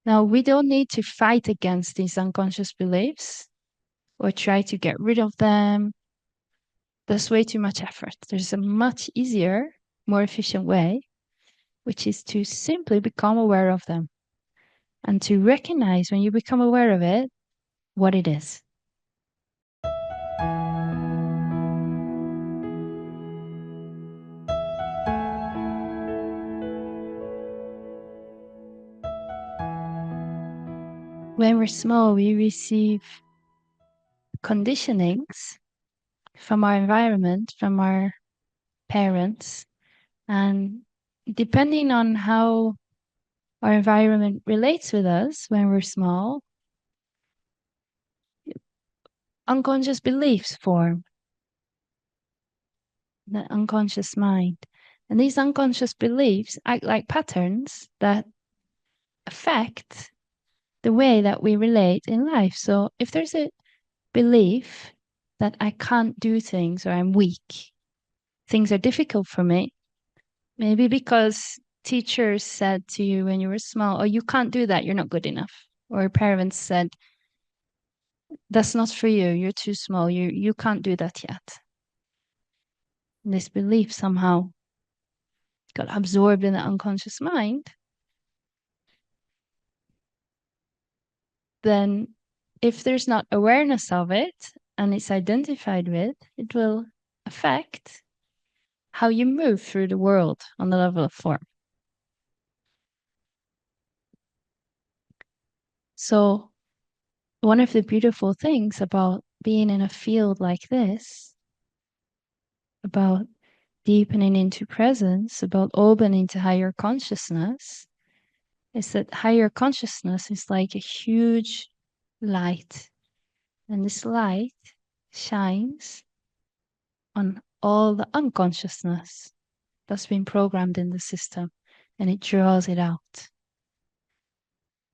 Now, we don't need to fight against these unconscious beliefs or try to get rid of them. That's way too much effort. There's a much easier, more efficient way, which is to simply become aware of them and to recognize when you become aware of it, what it is. When we're small, we receive conditionings from our environment, from our parents, and depending on how our environment relates with us when we're small, unconscious beliefs form, the unconscious mind. And these unconscious beliefs act like patterns that affect the way that we relate in life. So if there's a belief that I can't do things or I'm weak, things are difficult for me, maybe because teachers said to you when you were small, oh, you can't do that, you're not good enough. Or parents said, that's not for you, you're too small, you can't do that yet. And this belief somehow got absorbed in the unconscious mind. Then if there's not awareness of it and it's identified with, it will affect how you move through the world on the level of form. So one of the beautiful things about being in a field like this, about deepening into presence, about opening to higher consciousness, is that higher consciousness is like a huge light. And this light shines on all the unconsciousness that's been programmed in the system, and it draws it out.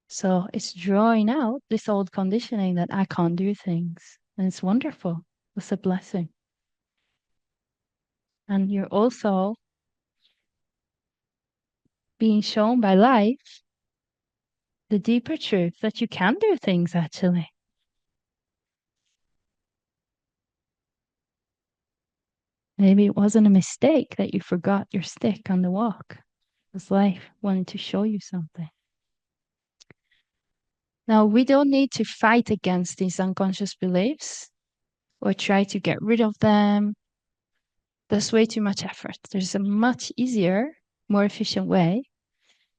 So it's drawing out this old conditioning that I can't do things. And it's wonderful. It's a blessing. And you're also being shown by life the deeper truth that you can do things actually. Maybe it wasn't a mistake that you forgot your stick on the walk. It was life wanting to show you something. Now, we don't need to fight against these unconscious beliefs or try to get rid of them. That's way too much effort. There's a much easier, more efficient way,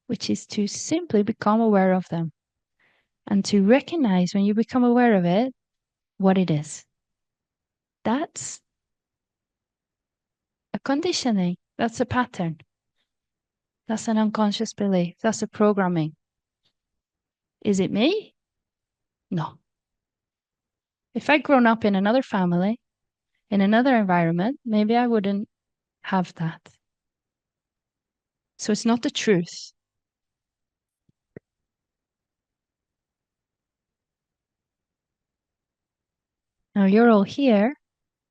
which is to simply become aware of them and to recognize when you become aware of it, what it is. That's a conditioning. That's a pattern. That's an unconscious belief. That's a programming. Is it me? No. If I'd grown up in another family, in another environment, maybe I wouldn't have that. So it's not the truth. Now you're all here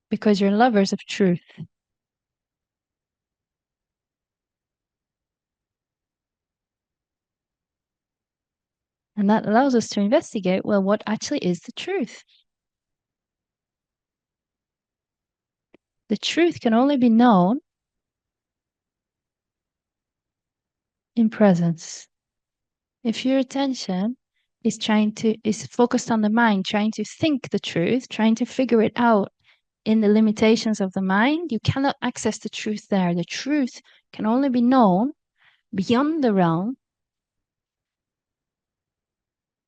because you're lovers of truth. And that allows us to investigate, well, what actually is the truth? The truth can only be known in presence. If your attention is focused on the mind, trying to think the truth, trying to figure it out in the limitations of the mind, you cannot access the truth there. The truth can only be known beyond the realm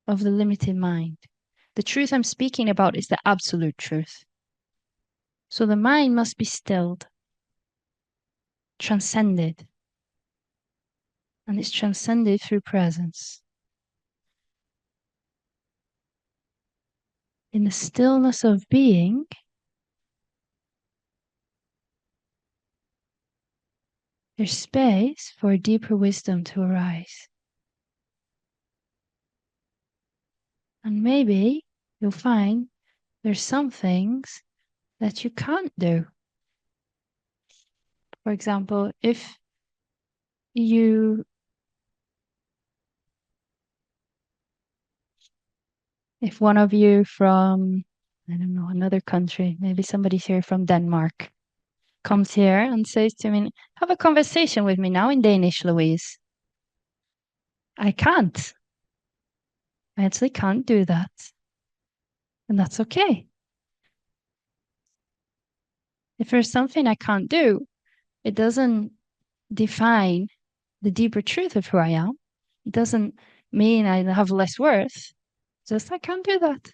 of the limited mind. The truth I'm speaking about is the absolute truth. So the mind must be stilled, transcended. And it's transcended through presence. In the stillness of being, there's space for deeper wisdom to arise. And maybe you'll find there's some things that you can't do. For example, if you If one of you from, I don't know, another country, maybe somebody's here from Denmark, comes here and says to me, have a conversation with me now in Danish, Louise. I can't. I actually can't do that. And that's okay. If there's something I can't do, it doesn't define the deeper truth of who I am. It doesn't mean I have less worth. Just I can't do that.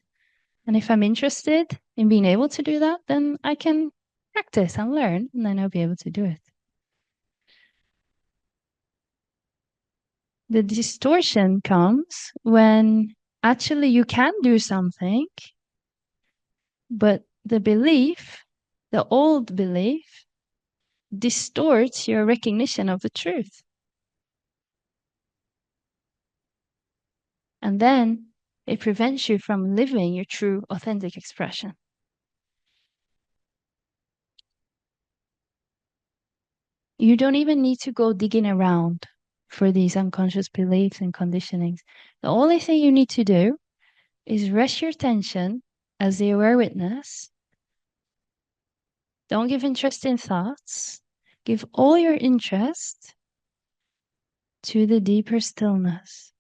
And if I'm interested in being able to do that, then I can practice and learn, and then I'll be able to do it. The distortion comes when actually you can do something, but the belief, the old belief, distorts your recognition of the truth. And then it prevents you from living your true, authentic expression. You don't even need to go digging around for these unconscious beliefs and conditionings. The only thing you need to do is rest your attention as the aware witness. Don't give interest in thoughts. Give all your interest to the deeper stillness.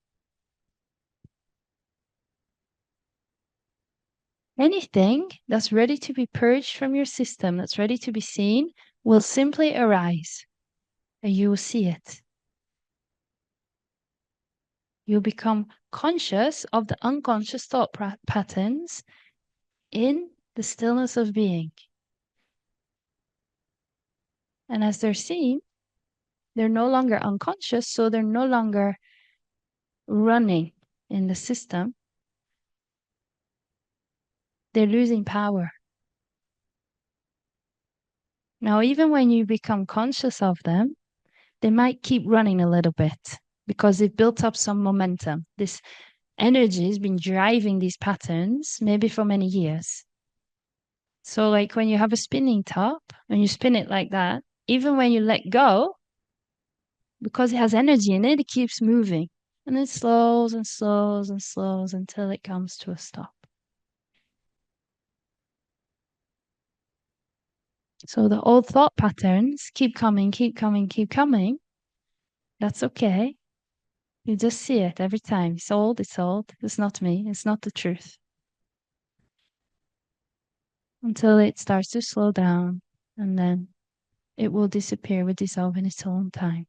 Anything that's ready to be purged from your system, that's ready to be seen, will simply arise, and you will see it. You'll become conscious of the unconscious thought patterns in the stillness of being. And as they're seen, they're no longer unconscious, so they're no longer running in the system. They're losing power. Now, even when you become conscious of them, they might keep running a little bit because they've built up some momentum. This energy has been driving these patterns maybe for many years. So like when you have a spinning top and you spin it like that, even when you let go, because it has energy in it, it keeps moving. And it slows and slows and slows until it comes to a stop. So the old thought patterns keep coming, keep coming, keep coming. That's okay. You just see it every time. It's old, it's old. It's not me. It's not the truth. Until it starts to slow down, and then it will disappear, will dissolve in its own time.